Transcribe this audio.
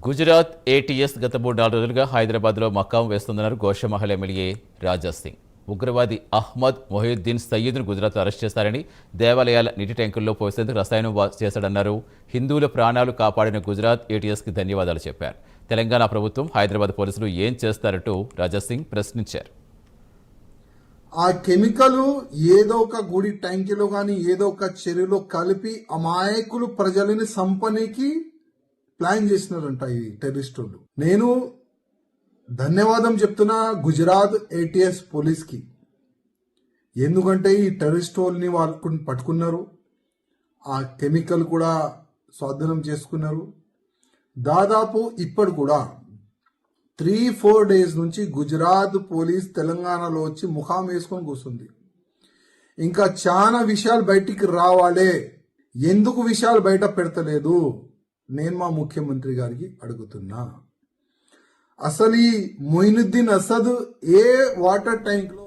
Gujarat ATS గత 3-4 రోజులుగా హైదరాబాద్లో మకాం వేస్తుందన్నారు గోషమహల్ ఎమ్మెల్యే రాజా సింగ్. ఉగ్రవాది అహ్మద్ మొహియుద్దీన్ సయ్యద్ను గుజరాత్లో అరెస్ట్ చేస్తారని, దేవాలయాల నీటి ట్యాంకుల్లో పోసేందుకు రసాయనం చేశాడన్నారు. హిందువుల ప్రాణాలు కాపాడిన గుజరాత్ ఏటీఎస్కి ధన్యవాదాలు చెప్పారు. తెలంగాణ ప్రభుత్వం, హైదరాబాద్ పోలీసులు ఏం చేస్తారంటూ రాజా సింగ్ ప్రశ్నించారు. ఆ కెమికల్ ఏదో ఒక గుడి ట్యాంకీలో కానీ ఏదో ఒక చెరువులో కలిపి అమాయకులు ప్రజలని సంపనీకి ప్లాన్ చేసినారంట ఈ టెర్రరిస్టులు. నేను ధన్యవాదం చెప్తున్నా గుజరాత్ ఏటీఎస్ పోలీస్కి. ఎందుకంటే ఈ టెర్రరిస్ట్ వాళ్ళని వాళ్ళు పట్టుకున్నారు, ఆ కెమికల్ కూడా స్వాధీనం చేసుకున్నారు. దాదాపు ఇప్పుడు కూడా 3-4 డేస్ నుంచి గుజరాత్ పోలీస్ తెలంగాణలో వచ్చి ముఖాం వేసుకొని కూర్చుంది. ఇంకా చాలా విషయాలు బయటికి రావాలే, ఎందుకు విషయాలు బయట పెడతలేదు నేను మా ముఖ్యమంత్రి గారికి అడుగుతున్నా. అసలు ఈ మొయినుద్దీన్ అసద్ ఏ వాటర్ ట్యాంక్ లో